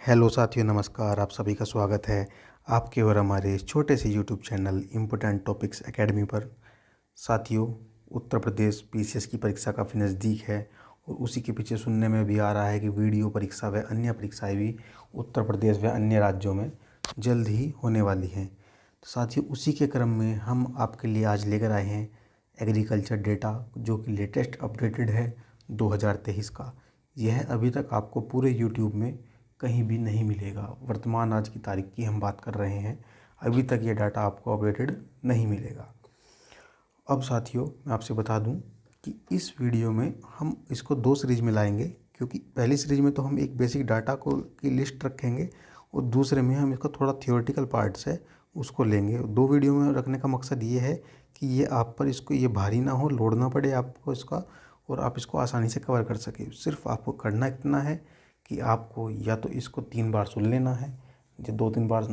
Hello साथियों, नमस्कार। आप सभी का स्वागत है आपके और हमारे इस छोटे से YouTube channel important topics academy पर। साथियों, उत्तर प्रदेश पीसीएस की परीक्षा काफ़ी नज़दीक है और उसी के पीछे सुनने में भी आ रहा है कि वीडियो परीक्षा व अन्य परीक्षाएं भी उत्तर प्रदेश व अन्य राज्यों में जल्द ही होने वाली हैं। तो साथियों, उसी के क्रम में हम आपके लिए आज लेकर आए हैं एग्रीकल्चर डेटा, जो कि लेटेस्ट अपडेटेड है 2023 का। यह अभी तक आपको पूरे यूट्यूब में कहीं भी नहीं मिलेगा। वर्तमान आज की तारीख की हम बात कर रहे हैं, अभी तक ये डाटा आपको अपडेटेड नहीं मिलेगा। अब साथियों, मैं आपसे बता दूं कि इस वीडियो में हम इसको दो सीरीज में लाएंगे, क्योंकि पहली सीरीज में तो हम एक बेसिक डाटा को की लिस्ट रखेंगे और दूसरे में हम इसका थोड़ा थियोरेटिकल पार्ट्स है उसको लेंगे। दो वीडियो में रखने का मकसद ये है कि ये आप पर इसको ये भारी ना हो, लोड ना पड़े आपको इसका, और आप इसको आसानी से कवर कर सके। सिर्फ आपको करना इतना है कि आपको या तो इसको 3 बार सुन लेना है। जो 2-3 बार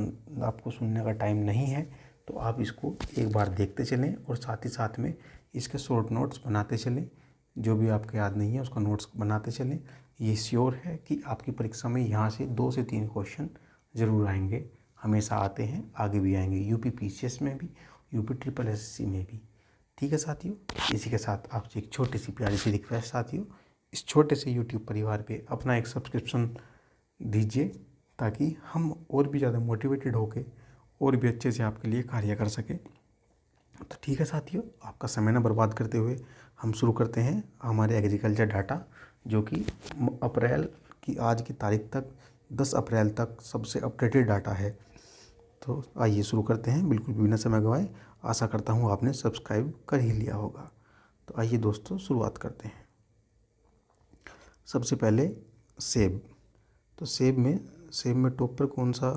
आपको सुनने का टाइम नहीं है तो आप इसको एक बार देखते चलें और साथ ही साथ में इसके शॉर्ट नोट्स बनाते चलें। जो भी आपको याद नहीं है उसका नोट्स बनाते चलें। ये श्योर है कि आपकी परीक्षा में यहाँ से 2 से 3 क्वेश्चन ज़रूर आएंगे, हमेशा आते हैं, आगे भी आएंगे, यूपी पीसीएस में भी, यूपी ट्रिपल एसएससी में भी। ठीक है साथियों, इसी के साथ आपसे एक छोटी सी प्यारी सी रिक्वेस्ट साथियों, इस छोटे से यूट्यूब परिवार पे अपना एक सब्सक्रिप्शन दीजिए, ताकि हम और भी ज़्यादा मोटिवेटेड होके और भी अच्छे से आपके लिए कार्य कर सकें। तो ठीक है साथियों, आपका समय न बर्बाद करते हुए हम शुरू करते हैं हमारे एग्रीकल्चर डाटा, जो कि अप्रैल की आज की तारीख तक 10 अप्रैल तक सबसे अपडेटेड डाटा है। तो आइए शुरू करते हैं बिल्कुल बिना समय गंवाए। आशा करता हूँ आपने सब्सक्राइब कर ही लिया होगा। तो आइए दोस्तों, शुरुआत करते हैं। सबसे पहले सेब। तो सेब में टॉप पर कौन सा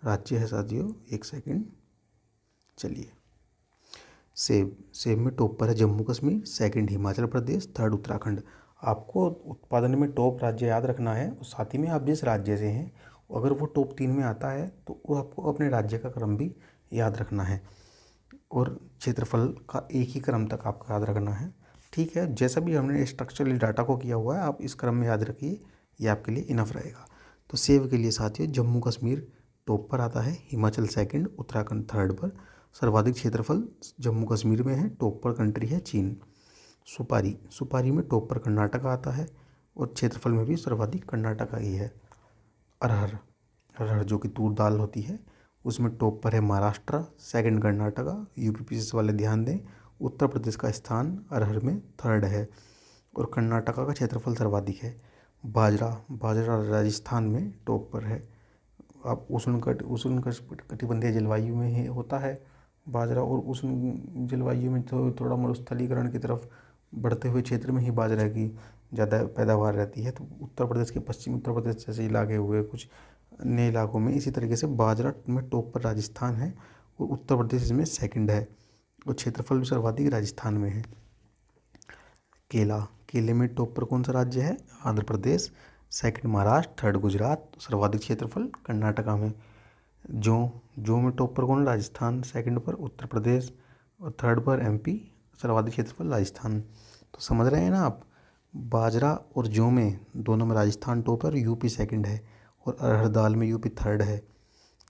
राज्य है साथियों? एक सेकंड, चलिए। सेब में टॉप पर है जम्मू कश्मीर, सेकंड हिमाचल प्रदेश, थर्ड उत्तराखंड। आपको उत्पादन में टॉप राज्य याद रखना है और साथ ही में आप जिस राज्य से हैं अगर वो टॉप 3 में आता है तो वो आपको अपने राज्य का क्रम भी याद रखना है और क्षेत्रफल का एक ही क्रम तक आपको याद रखना है। ठीक है, जैसा भी हमने स्ट्रक्चरली डाटा को किया हुआ है आप इस क्रम में याद रखिए, ये आपके लिए इनफ रहेगा। तो सेब के लिए साथियों जम्मू कश्मीर टॉप पर आता है, हिमाचल सेकंड, उत्तराखंड थर्ड पर। सर्वाधिक क्षेत्रफल जम्मू कश्मीर में है, टॉप पर कंट्री है चीन। सुपारी में टॉप पर कर्नाटक आता है और क्षेत्रफल में भी सर्वाधिक कर्नाटका ही है। अरहर जो कि तूर दाल होती है, उसमें टॉप पर है Maharashtra, second Karnataka. UP PCS वाले ध्यान दें, उत्तर प्रदेश का स्थान अरहर में थर्ड है और कर्नाटका का क्षेत्रफल सर्वाधिक है। बाजरा राजस्थान में टॉप पर है। आप उष्ण कटिबंधीय जलवायु में ही होता है बाजरा, और उष्ण जलवायु में तो थोड़ा मरुस्थलीकरण की तरफ बढ़ते हुए क्षेत्र में ही बाजरा की ज़्यादा पैदावार रहती है। तो उत्तर प्रदेश के पश्चिमी उत्तर प्रदेश जैसे इलाके हुए, कुछ अन्य इलाकों में इसी तरीके से बाजरा में टॉप पर राजस्थान है और उत्तर प्रदेश इसमें सेकंड है और क्षेत्रफल भी सर्वाधिक राजस्थान में है। केले में टॉप पर कौन सा राज्य है? आंध्र प्रदेश, सेकंड महाराष्ट्र, थर्ड गुजरात, सर्वाधिक क्षेत्रफल कर्नाटका में। जौ में टॉप पर कौन? राजस्थान, सेकंड पर उत्तर प्रदेश और थर्ड पर एमपी, सर्वाधिक क्षेत्रफल राजस्थान। तो समझ रहे हैं ना आप, बाजरा और जौ में दोनों में राजस्थान टॉप पर, यूपी सेकंड है और अरहर दाल में यूपी थर्ड है।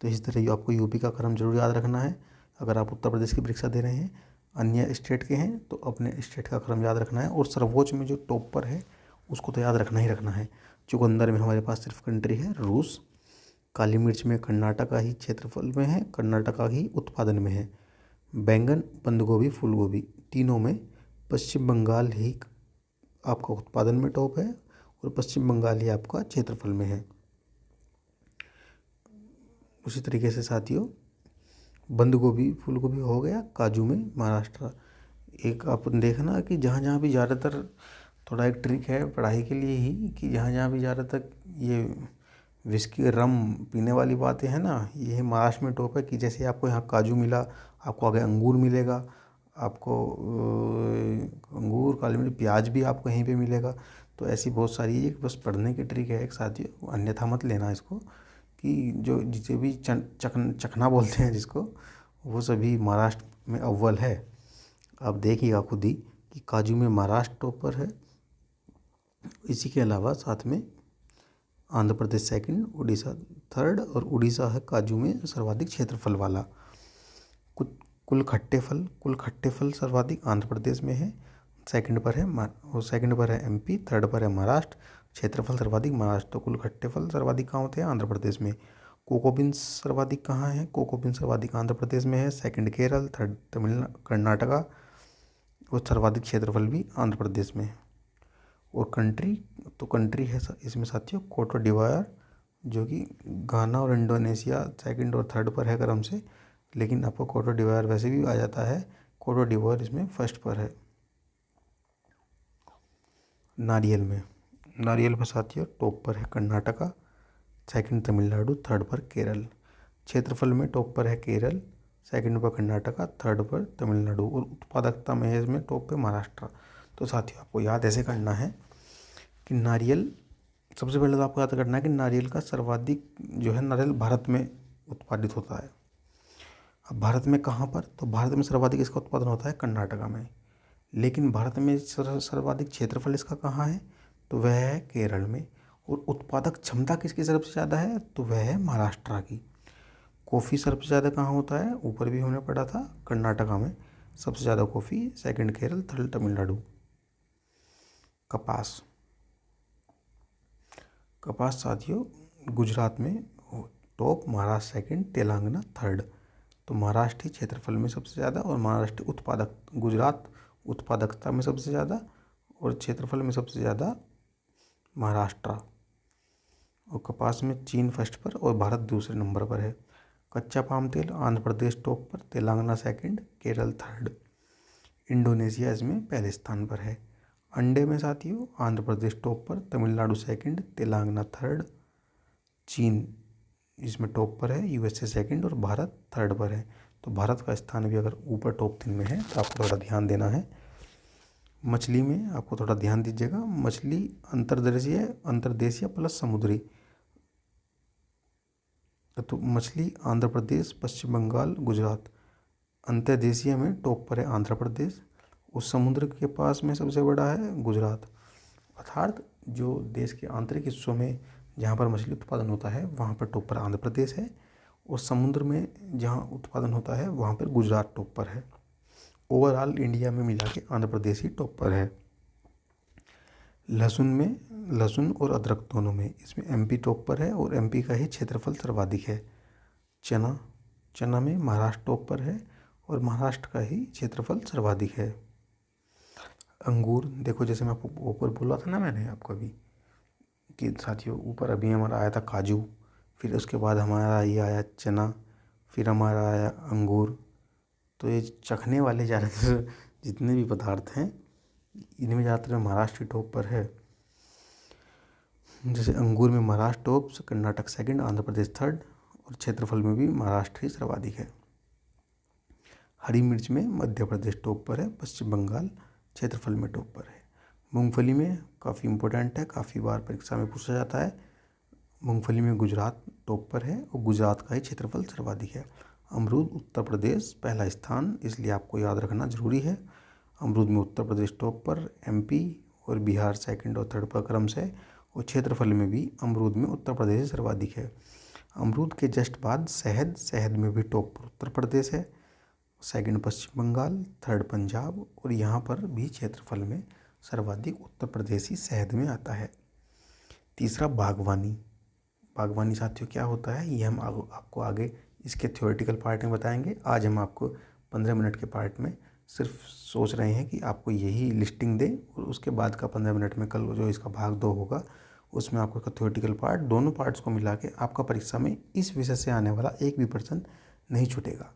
तो इस तरह आपको यूपी का क्रम जरूर याद रखना है अगर आप उत्तर प्रदेश की परीक्षा दे रहे हैं। अन्य स्टेट के हैं तो अपने स्टेट का क्रम याद रखना है और सर्वोच्च में जो टॉप पर है उसको तो याद रखना ही रखना है। चुकंदर में हमारे पास सिर्फ कंट्री है रूस। काली मिर्च में कर्नाटका ही क्षेत्रफल में है, कर्नाटका ही उत्पादन में है। बैंगन, बंद गोभी, फूल गोभी, तीनों में पश्चिम बंगाल ही आपका उत्पादन में टॉप है और पश्चिम बंगाल ही आपका क्षेत्रफल में है। उसी तरीके से साथियों बंद गोभी, फूल गोभी हो गया। काजू में महाराष्ट्र। एक अपन देखना कि जहाँ जहाँ भी ज़्यादातर, थोड़ा एक ट्रिक है पढ़ाई के लिए ही, कि जहाँ जहाँ भी ज़्यादातर ये विस्की रम पीने वाली बातें हैं ना, ये महाराष्ट्र में टॉप है। कि जैसे आपको यहाँ काजू मिला, आपको आगे अंगूर मिलेगा, आपको अंगूर, काली मिर्च, प्याज भी आपको यहीं पे मिलेगा। तो ऐसी बहुत सारी, एक बस पढ़ने की ट्रिक है एक साथियों, अन्यथा मत लेना इसको। कि जो जिसे भी चखना बोलते हैं जिसको, वो सभी महाराष्ट्र में अव्वल है। आप देखिएगा खुद ही कि काजू में महाराष्ट्र टॉप पर है। इसी के अलावा साथ में आंध्र प्रदेश सेकंड, उड़ीसा थर्ड, और उड़ीसा है काजू में सर्वाधिक क्षेत्रफल वाला। कुल खट्टे फल सर्वाधिक आंध्र प्रदेश में है, सेकंड पर है और सेकंड पर है एमपी, थर्ड पर है महाराष्ट्र, क्षेत्रफल सर्वाधिक महाराष्ट्र। तो कुल खट्टे फल सर्वाधिक कहाँ होते हैं? आंध्र प्रदेश में। कोको बीन्स सर्वाधिक कहाँ है? कोको बीन्स सर्वाधिक आंध्र प्रदेश में है, सेकंड केरल, थर्ड तमिलनाडु कर्नाटका, और सर्वाधिक क्षेत्रफल भी आंध्र प्रदेश में है। और कंट्री, तो कंट्री है इसमें साथियों कोट डिवायर, जो कि घाना और इंडोनेशिया सेकंड और थर्ड पर है क्रम से, लेकिन आपको कोट डिवायर वैसे भी आ जाता है, कोट डिवायर इसमें फर्स्ट पर है। नारियल में साथियों टॉप पर है कर्नाटका, सेकंड तमिलनाडु, थर्ड पर केरल। क्षेत्रफल में टॉप पर है केरल, सेकंड पर कर्नाटका, थर्ड पर तमिलनाडु, और उत्पादकता में है इसमें टॉप पे महाराष्ट्र। तो साथियों आपको याद ऐसे करना है कि नारियल, सबसे पहले तो आपको याद करना है कि नारियल का सर्वाधिक जो है नारियल भारत में उत्पादित होता है। अब भारत में कहाँ पर? तो भारत में सर्वाधिक इसका उत्पादन होता है कर्नाटका में, लेकिन भारत में सर्वाधिक क्षेत्रफल इसका कहाँ है? तो वह है केरल में। और उत्पादक क्षमता किसकी सबसे ज़्यादा है? तो वह है महाराष्ट्र की। कॉफ़ी सबसे ज़्यादा कहाँ होता है? ऊपर भी हमने पढ़ा था, कर्नाटका में सबसे ज़्यादा coffee, second Kerala, third Tamil Nadu. कपास साथियों गुजरात में top, Maharashtra second, Telangana third. तो महाराष्ट्र ही क्षेत्रफल में सबसे ज़्यादा, और महाराष्ट्र उत्पादक, गुजरात उत्पादकता में सबसे ज़्यादा और क्षेत्रफल में सबसे ज़्यादा महाराष्ट्र। और कपास में चीन फर्स्ट पर और भारत दूसरे नंबर पर है। कच्चा पाम तेल आंध्र प्रदेश टॉप पर, Telangana second, Kerala third, Indonesia इसमें पहले स्थान पर है। अंडे में साथियों आंध्र प्रदेश टॉप पर, तमिलनाडु सेकंड, तेलंगाना थर्ड, चीन इसमें टॉप पर है, यूएसए सेकंड, और भारत थर्ड पर है। तो भारत का स्थान भी अगर ऊपर टॉप 3 में है तो आपको थोड़ा ध्यान देना है। मछली में आपको थोड़ा ध्यान दीजिएगा, मछली अंतर्देशीय प्लस समुद्री। तो मछली आंध्र प्रदेश, पश्चिम बंगाल, गुजरात। अंतर्देशीय में टॉप पर है आंध्र प्रदेश, उस समुद्र के पास में सबसे बड़ा है गुजरात। अर्थात जो देश के आंतरिक हिस्सों में जहाँ पर मछली उत्पादन होता है वहाँ पर टॉप पर आंध्र प्रदेश है, और समुद्र में जहाँ उत्पादन होता है वहाँ पर गुजरात टॉप पर है। ओवरऑल इंडिया में मिला के आंध्र प्रदेश ही टॉप पर है। लहसुन और अदरक दोनों में इसमें एमपी टॉप पर है, और एमपी का ही क्षेत्रफल सर्वाधिक है। चना में महाराष्ट्र टॉप पर है, और महाराष्ट्र का ही क्षेत्रफल सर्वाधिक है। अंगूर देखो, जैसे मैं आपको ऊपर बोला था ना मैंने आपको अभी कि साथियों ऊपर अभी हमारा आया था काजू, फिर उसके बाद हमारा ये आया चना, फिर हमारा आया अंगूर। तो ये चखने वाले ज़्यादातर जितने भी पदार्थ हैं इनमें ज़्यादातर महाराष्ट्र टॉप पर है। जैसे अंगूर में Maharashtra top, Karnataka second, Andhra Pradesh third, और क्षेत्रफल में भी महाराष्ट्र ही सर्वाधिक है। हरी मिर्च में मध्य प्रदेश टॉप पर है, पश्चिम बंगाल क्षेत्रफल में टॉप पर है। मूंगफली में काफ़ी इम्पोर्टेंट है, काफ़ी बार परीक्षा में पूछा जाता है। मूंगफली में गुजरात टॉप पर है, और गुजरात का ही क्षेत्रफल सर्वाधिक है। अमरूद उत्तर प्रदेश पहला स्थान, इसलिए आपको याद रखना जरूरी है। अमरूद में उत्तर प्रदेश टॉप पर, एमपी और बिहार सेकंड और थर्ड पर क्रम से, और क्षेत्रफल में भी अमरूद में उत्तर प्रदेश सर्वाधिक है। अमरूद के जस्ट बाद शहद में भी टॉप पर उत्तर प्रदेश है, सेकंड पश्चिम बंगाल, थर्ड पंजाब, और यहाँ पर भी क्षेत्रफल में सर्वाधिक उत्तर प्रदेश ही शहद में आता है। तीसरा बागवानी साथियों क्या होता है ये हम आपको आगे इसके थ्योरेटिकल पार्ट में बताएंगे। आज हम आपको 15 मिनट के पार्ट में सिर्फ सोच रहे हैं कि आपको यही लिस्टिंग दें, और उसके बाद का 15 मिनट में कल जो इसका भाग 2 होगा उसमें आपको थ्योरेटिकल पार्ट, दोनों पार्ट्स को मिला के आपका परीक्षा में इस विषय से आने वाला एक भी प्रश्न नहीं छूटेगा।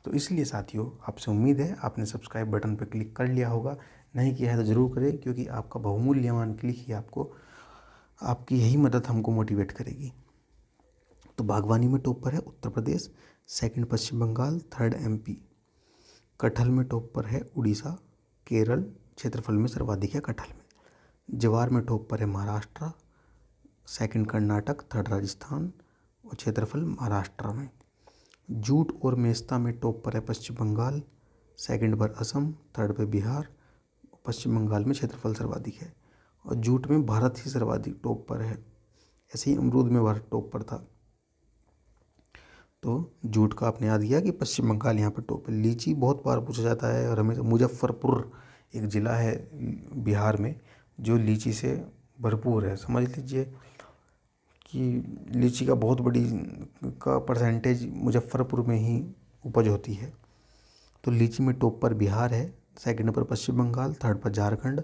तो इसलिए साथियों आपसे उम्मीद है आपने सब्सक्राइब बटन पर क्लिक कर लिया होगा, नहीं किया है तो ज़रूर करें, क्योंकि आपका बहुमूल्यवान क्लिक ही आपकी यही मदद हमको मोटिवेट करेगी। तो बागवानी में टॉप पर है उत्तर प्रदेश, सेकंड पश्चिम बंगाल, थर्ड एमपी। कटहल में टॉप पर है उड़ीसा, केरल क्षेत्रफल में सर्वाधिक है कटहल में। ज्वार में टॉप पर है महाराष्ट्र, सेकंड कर्नाटक, थर्ड राजस्थान, और क्षेत्रफल महाराष्ट्र में। जूट और मेस्ता में टॉप पर है पश्चिम बंगाल, सेकंड पर असम, थर्ड पर बिहार, पश्चिम बंगाल में क्षेत्रफल सर्वाधिक है। और जूट में भारत ही सर्वाधिक टॉप पर है, ऐसे ही अमरूद में भारत टॉप पर था। तो जूट का आपने याद किया कि पश्चिम बंगाल यहाँ पर टॉप है। लीची बहुत बार पूछा जाता है और हमें मुजफ्फरपुर एक ज़िला है बिहार में जो लीची से भरपूर है। समझ लीजिए कि लीची का बहुत बड़ी का परसेंटेज मुजफ्फरपुर में ही उपज होती है। तो लीची में टॉप पर बिहार है, सेकंड पर पश्चिम बंगाल, थर्ड पर झारखंड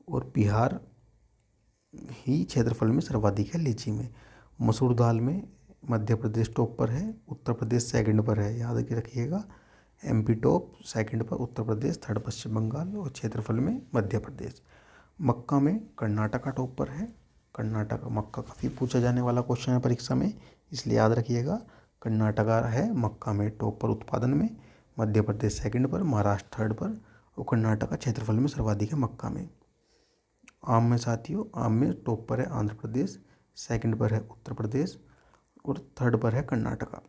और बिहार ही क्षेत्रफल में सर्वाधिक है लीची में। मसूर दाल में मध्य प्रदेश टॉप पर है, उत्तर प्रदेश सेकंड पर है, याद के रखिएगा। एमपी टॉप, सेकंड पर उत्तर प्रदेश, थर्ड पश्चिम बंगाल और क्षेत्रफल में मध्य प्रदेश। मक्का में कर्नाटका टॉप पर है। कर्नाटका मक्का काफ़ी पूछा जाने वाला क्वेश्चन है परीक्षा में, इसलिए याद रखिएगा। कर्नाटका है मक्का में टॉप पर उत्पादन में, मध्य प्रदेश सेकंड पर, महाराष्ट्र थर्ड पर और कर्नाटका क्षेत्रफल में सर्वाधिक है मक्का में। आम में साथियों, आम में टॉप पर है आंध्र प्रदेश, सेकंड पर है उत्तर प्रदेश और थर्ड पर है कर्नाटका।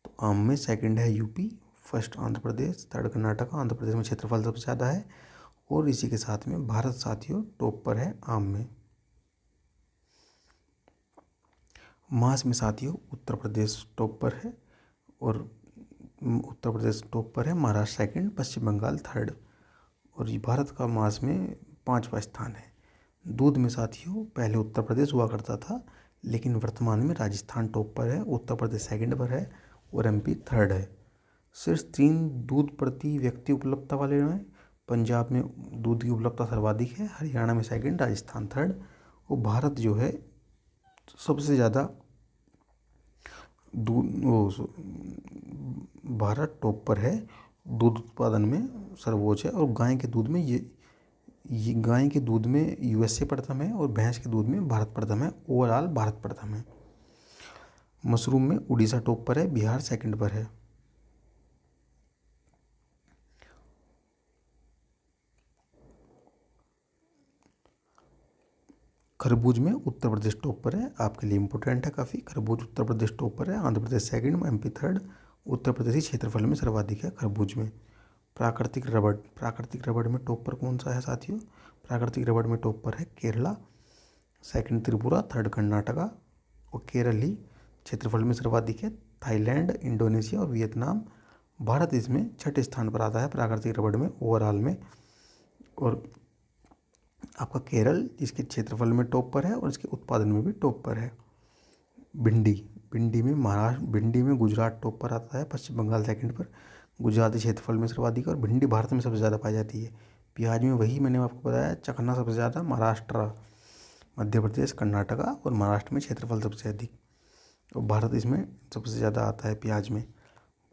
तो आम में सेकंड है UP, first Andhra Pradesh, third Karnataka. Andhra Pradesh में क्षेत्रफल सबसे ज़्यादा है और इसी के साथ में भारत साथियों टॉप पर है आम में। मांस में साथियों उत्तर प्रदेश टॉप पर है और उत्तर प्रदेश टॉप पर है, महाराष्ट्र सेकंड, पश्चिम बंगाल थर्ड और ये भारत का मांस में 5वां स्थान है। दूध में साथियों पहले उत्तर प्रदेश हुआ करता था लेकिन वर्तमान में राजस्थान टॉप पर है, उत्तर प्रदेश सेकंड पर है और एमपी थर्ड है। शीर्ष 3 दूध प्रति व्यक्ति उपलब्धता वाले हैं। पंजाब में दूध की उपलब्धता सर्वाधिक है, हरियाणा में सेकंड, राजस्थान थर्ड और भारत जो है सबसे ज़्यादा भारत टॉप पर है दूध उत्पादन में सर्वोच्च है। और गाय के दूध में ये गाय के दूध में यूएसए प्रथम है और भैंस के दूध में भारत प्रथम है। ओवरऑल भारत प्रथम है। मशरूम में उड़ीसा टॉप पर है, बिहार सेकंड पर है। खरबूज में उत्तर प्रदेश टॉप पर है, आपके लिए इंपॉर्टेंट है काफ़ी। खरबूज उत्तर प्रदेश टॉप पर है, Andhra Pradesh second, MP third, Uttar Pradesh ही क्षेत्रफल में सर्वाधिक है खरबूज में। प्राकृतिक रबड़ में टॉप पर कौन सा है साथियों? प्राकृतिक रबड़ में टॉप पर है केरला, सेकंड त्रिपुरा, थर्ड कर्नाटका और केरल ही क्षेत्रफल में सर्वाधिक है। थाईलैंड, इंडोनेशिया और वियतनाम। भारत इसमें छठे स्थान पर आता है प्राकृतिक रबड़ में ओवरऑल में। और आपका केरल इसके क्षेत्रफल में टॉप पर है और इसके उत्पादन में भी टॉप पर है। भिंडी में गुजरात टॉप पर आता है, पश्चिम बंगाल सेकंड पर, गुजरात क्षेत्रफल में सर्वाधिक और भिंडी भारत में सबसे ज़्यादा पाई जाती है। प्याज में वही मैंने आपको बताया, चखना सबसे ज़्यादा, महाराष्ट्र, मध्य प्रदेश, कर्नाटका और महाराष्ट्र में क्षेत्रफल सबसे अधिक और भारत इसमें सबसे ज़्यादा आता है प्याज में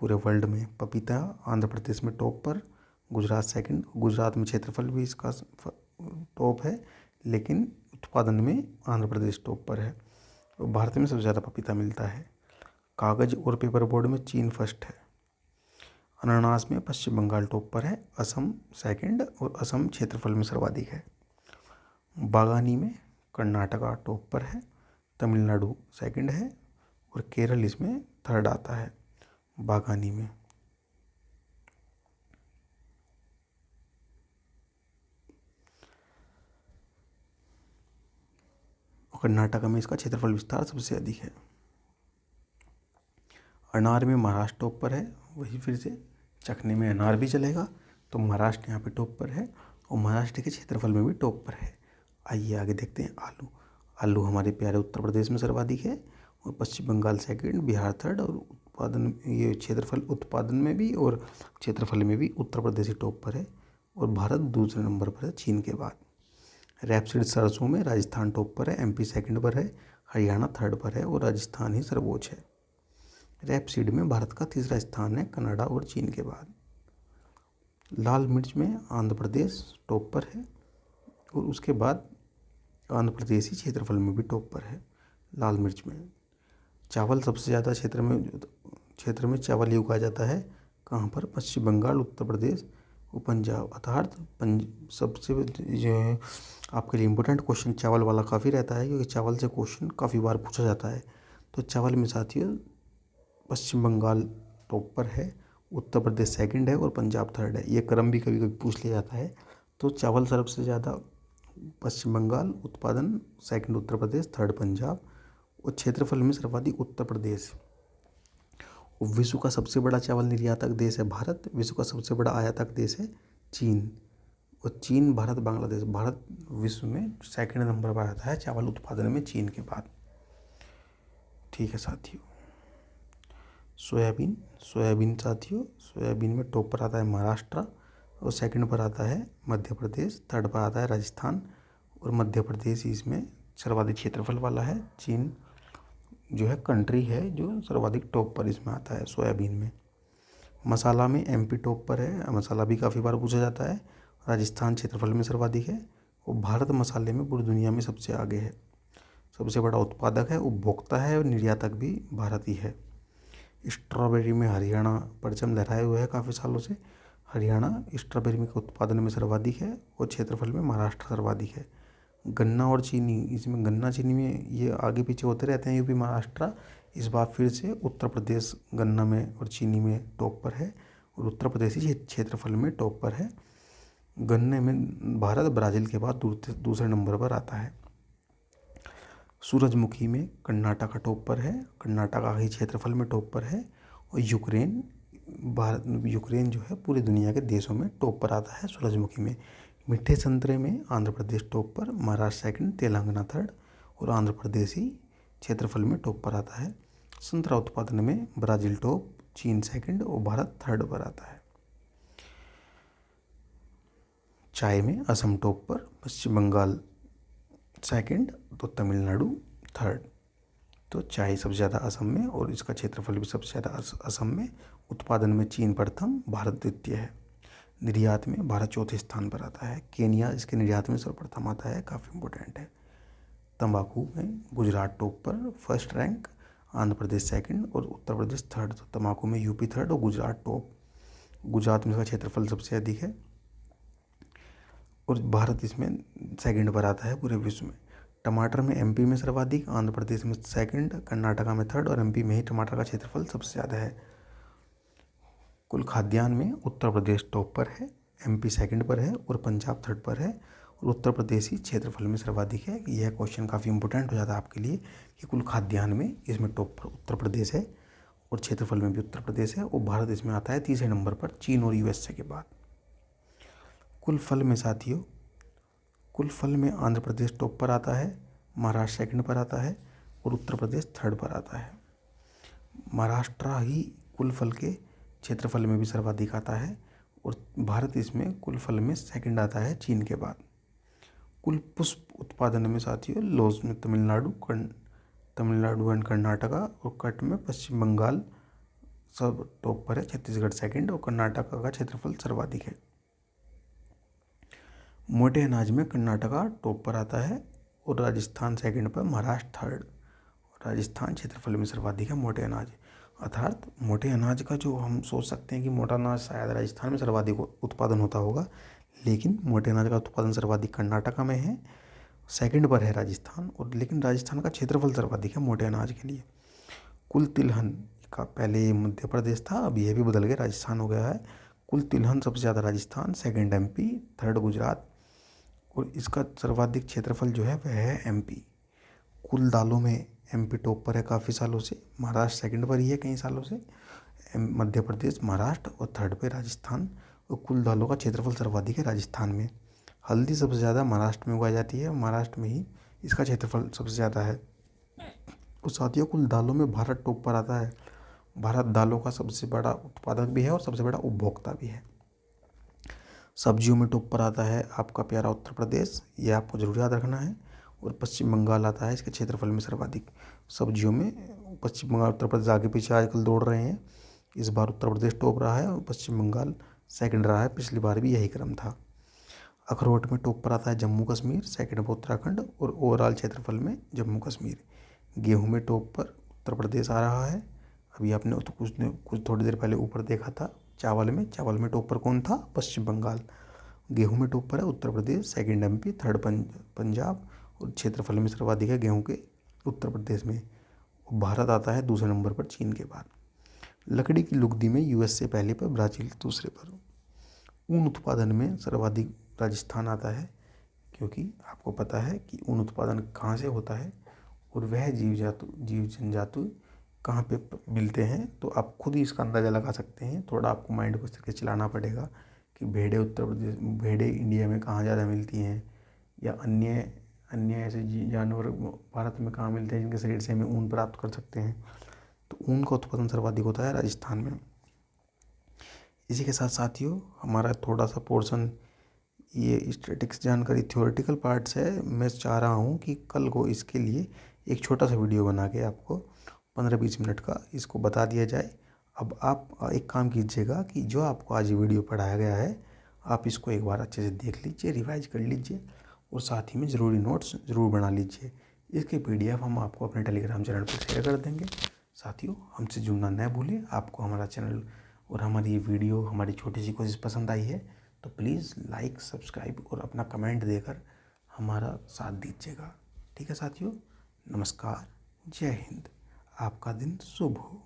पूरे वर्ल्ड में। पपीता आंध्र प्रदेश में टॉप पर, गुजरात सेकंड। गुजरात में क्षेत्रफल भी इसका टॉप है लेकिन उत्पादन में आंध्र प्रदेश टॉप पर है और भारत में सबसे ज़्यादा पपीता मिलता है। कागज़ और पेपर बोर्ड में चीन फर्स्ट है। अनानास में पश्चिम बंगाल टॉप पर है, असम सेकंड और असम क्षेत्रफल में सर्वाधिक है। बागानी में कर्नाटका टॉप पर है, तमिलनाडु सेकंड है और केरल इसमें थर्ड आता है बागानी में। कर्नाटका में इसका क्षेत्रफल विस्तार सबसे अधिक है। अनार में महाराष्ट्र टॉप पर है, वही फिर से चखने में अनार भी चलेगा तो महाराष्ट्र यहाँ पे टॉप पर है और महाराष्ट्र के क्षेत्रफल में भी टॉप पर है। आइए आगे देखते हैं आलू हमारे प्यारे उत्तर प्रदेश में सर्वाधिक है और पश्चिम बंगाल सेकंड, बिहार थर्ड और क्षेत्रफल उत्पादन में भी और क्षेत्रफल में भी उत्तर प्रदेश ही टॉप पर है और भारत दूसरे नंबर पर है चीन के बाद। रैपसीड सरसों में राजस्थान टॉप पर है, एमपी सेकंड पर है, हरियाणा थर्ड पर है और राजस्थान ही सर्वोच्च है। रैपसीड में भारत का तीसरा स्थान है कनाडा और चीन के बाद। लाल मिर्च में आंध्र प्रदेश टॉप पर है और उसके बाद आंध्र प्रदेश ही क्षेत्रफल में भी टॉप पर है लाल मिर्च में। चावल सबसे ज़्यादा क्षेत्र में चावल ही उगाया जाता है, कहाँ पर? पश्चिम बंगाल, उत्तर प्रदेश और पंजाब। अर्थात सबसे जो है आपके लिए इम्पोर्टेंट क्वेश्चन चावल वाला काफ़ी रहता है क्योंकि चावल से क्वेश्चन काफ़ी बार पूछा जाता है। तो चावल में साथियों पश्चिम बंगाल टॉप पर है, उत्तर प्रदेश सेकंड है और पंजाब थर्ड है। ये क्रम भी कभी कभी पूछ लिया जाता है। तो चावल सबसे ज़्यादा पश्चिम बंगाल। उत्पादन सेकंड उत्तर प्रदेश, थर्ड पंजाब। और क्षेत्रफल में सर्वाधिक उत्तर प्रदेश। और विश्व का सबसे बड़ा चावल निर्यातक देश है भारत। विश्व का सबसे बड़ा आयातक देश है चीन। और चीन, भारत, बांग्लादेश। भारत विश्व में सेकंड नंबर पर आता है चावल उत्पादन में चीन के बाद। ठीक है साथियों। सोयाबीन। सोयाबीन साथियों, सोयाबीन में टॉप पर आता है महाराष्ट्र और सेकंड पर आता है मध्य प्रदेश, थर्ड पर आता है राजस्थान। और मध्य प्रदेश इसमें सर्वाधिक क्षेत्रफल वाला है। चीन जो है कंट्री है जो सर्वाधिक टॉप पर इसमें आता है सोयाबीन में। मसाला में एमपी टॉप पर है। मसाला भी काफ़ी बार पूछा जाता है। राजस्थान क्षेत्रफल में सर्वाधिक है। और भारत मसाले में पूरी दुनिया में सबसे आगे है। सबसे बड़ा उत्पादक है, उपभोक्ता है और निर्यातक भी भारत ही है। स्ट्रॉबेरी में हरियाणा परचम लहराए हुए है काफ़ी सालों से। हरियाणा स्ट्रॉबेरी में उत्पादन में सर्वाधिक है और क्षेत्रफल में महाराष्ट्र सर्वाधिक है। गन्ना और चीनी, इसमें गन्ना चीनी में ये आगे पीछे होते रहते हैं यूपी महाराष्ट्र। इस बार फिर से उत्तर प्रदेश गन्ना में और चीनी में टॉप पर है और उत्तर प्रदेश ही क्षेत्रफल में टॉप पर है। गन्ने में भारत ब्राज़ील के बाद दूसरे नंबर पर आता है। सूरजमुखी में कर्नाटक टॉप पर है। कर्नाटक ही क्षेत्रफल में टॉप पर है। और यूक्रेन, यूक्रेन जो है पूरी दुनिया के देशों में टॉप पर आता है सूरजमुखी में। मीठे संतरे में आंध्र प्रदेश टॉप पर, महाराष्ट्र सेकंड, तेलंगाना थर्ड और आंध्र प्रदेश ही क्षेत्रफल में टॉप पर आता है। संतरा उत्पादन में ब्राज़ील टॉप, चीन सेकंड और भारत थर्ड पर आता है। चाय में असम टॉप पर, पश्चिम बंगाल सेकंड तो तमिलनाडु थर्ड। तो चाय सबसे ज़्यादा असम में और इसका क्षेत्रफल भी सबसे ज़्यादा असम में। उत्पादन में चीन प्रथम, भारत द्वितीय है। निर्यात में भारत चौथे स्थान पर आता है। केनिया इसके निर्यात में सर्वप्रथम आता है, काफ़ी इम्पोर्टेंट है। तंबाकू में गुजरात टॉप पर, first rank, Andhra Pradesh second और उत्तर प्रदेश थर्ड। तो तंबाकू में यूपी थर्ड और गुजरात टॉप। गुजरात में इसका क्षेत्रफल सबसे अधिक है और भारत इसमें सेकंड पर आता है पूरे विश्व में। टमाटर में एमपी में सर्वाधिक, आंध्र प्रदेश में सेकंड, कर्नाटका में थर्ड और एमपी में ही टमाटर का क्षेत्रफल सबसे ज़्यादा है। कुल खाद्यान्न में उत्तर प्रदेश टॉप पर है, एमपी सेकंड पर है और पंजाब थर्ड पर है और उत्तर प्रदेश ही क्षेत्रफल में सर्वाधिक है। यह क्वेश्चन काफ़ी इंपॉर्टेंट हो जाता है आपके लिए कि कुल खाद्यान्न में इसमें टॉप पर उत्तर प्रदेश है और क्षेत्रफल में भी उत्तर प्रदेश है और भारत इसमें आता है तीसरे नंबर पर, चीन और यूएसए के बाद। कुल फल में साथियों, कुल फल में आंध्र प्रदेश टॉप पर आता है, महाराष्ट्र सेकंड पर आता है और उत्तर प्रदेश थर्ड पर आता है। महाराष्ट्र ही कुल फल के क्षेत्रफल में भी सर्वाधिक आता है और भारत इसमें कुल फल में सेकंड आता है चीन के बाद। कुल पुष्प उत्पादन में साथियों, लॉज में तमिलनाडु एंड कर्नाटका और कट में पश्चिम बंगाल सब टॉप पर है, छत्तीसगढ़ सेकंड और कर्नाटका का क्षेत्रफल सर्वाधिक है। मोटे अनाज में कर्नाटका टॉप पर आता है और राजस्थान सेकंड पर, महाराष्ट्र थर्ड। राजस्थान क्षेत्रफल में सर्वाधिक है मोटे अनाज। अर्थात मोटे अनाज का जो हम सोच सकते हैं कि मोटा अनाज शायद राजस्थान में सर्वाधिक उत्पादन होता होगा, लेकिन मोटे अनाज का उत्पादन सर्वाधिक कर्नाटका में है, सेकंड पर है राजस्थान और लेकिन राजस्थान का क्षेत्रफल सर्वाधिक है मोटे अनाज के लिए। कुल तिलहन का पहले मध्य प्रदेश था, अब यह भी बदल के राजस्थान हो गया है। कुल तिलहन सबसे ज़्यादा Rajasthan, second MP, third Gujarat और इसका सर्वाधिक क्षेत्रफल जो है वह है एमपी। कुल दालों में एमपी टॉप पर है काफ़ी सालों से, महाराष्ट्र सेकंड पर ही है कई सालों से, मध्य प्रदेश, महाराष्ट्र और थर्ड पे राजस्थान। और कुल दालों का क्षेत्रफल सर्वाधिक है राजस्थान में। हल्दी सबसे ज़्यादा महाराष्ट्र में उगाई जाती है, महाराष्ट्र में ही इसका क्षेत्रफल सबसे ज़्यादा है। तो साथियों कुल दालों में भारत टॉप पर आता है। भारत दालों का सबसे बड़ा उत्पादक भी है और सबसे बड़ा उपभोक्ता भी है। सब्जियों में टॉप पर आता है आपका प्यारा उत्तर प्रदेश, ये आपको जरूर याद रखना है। और पश्चिम बंगाल आता है इसके क्षेत्रफल में सर्वाधिक। सब्जियों में पश्चिम बंगाल उत्तर प्रदेश आगे पीछे आजकल दौड़ रहे हैं। इस बार उत्तर प्रदेश टॉप रहा है और पश्चिम बंगाल सेकंड रहा है, पिछली बार भी यही क्रम था। अखरोट में टॉप पर आता है जम्मू कश्मीर, सेकंड पर उत्तराखंड और ओवरऑल क्षेत्रफल में जम्मू कश्मीर। गेहूँ में टॉप पर उत्तर प्रदेश आ रहा है। अभी आपने तो कुछ थोड़ी देर पहले ऊपर देखा था चावल में टॉप पर कौन था, पश्चिम बंगाल। गेहूं में टॉप पर है Uttar Pradesh, second MP, third Punjab और क्षेत्रफल में सर्वाधिक है गेहूं के उत्तर प्रदेश में। भारत आता है दूसरे नंबर पर चीन के बाद। लकड़ी की लुगदी में यूएसए पहले पर, ब्राज़ील दूसरे पर। ऊन उत्पादन में सर्वाधिक राजस्थान आता है क्योंकि आपको पता है कि ऊन उत्पादन कहाँ से होता है और वह जीव जंतु कहाँ पे मिलते हैं। तो आप खुद ही इसका अंदाज़ा लगा सकते हैं। थोड़ा आपको माइंड को इस तरीके से चलाना पड़ेगा कि भेड़ें इंडिया में कहाँ ज़्यादा मिलती हैं, या अन्य अन्य ऐसे जानवर भारत में कहाँ मिलते हैं जिनके शरीर से हमें ऊन प्राप्त कर सकते हैं। तो ऊन का उत्पादन सर्वाधिक होता है राजस्थान में। इसी के साथ साथियों, हमारा थोड़ा सा पोर्शन ये स्टैटिक्स जानकारी थ्योरेटिकल पार्ट्स है। मैं चाह रहा हूँ कि कल को इसके लिए एक छोटा सा वीडियो बना के आपको 15-20 मिनट का इसको बता दिया जाए। अब आप एक काम कीजिएगा कि जो आपको आज वीडियो पढ़ाया गया है आप इसको एक बार अच्छे से देख लीजिए, रिवाइज कर लीजिए और साथ ही में ज़रूरी नोट्स ज़रूर बना लीजिए। इसके PDF हम आपको अपने टेलीग्राम चैनल पर शेयर कर देंगे। साथियों, हमसे जुड़ना न भूलें। आपको हमारा चैनल और हमारी ये वीडियो, हमारी छोटी सी कोशिश पसंद आई है तो प्लीज़ लाइक, सब्सक्राइब और अपना कमेंट देकर हमारा साथ दीजिएगा। ठीक है साथियों, नमस्कार, जय हिंद, आपका दिन शुभ हो।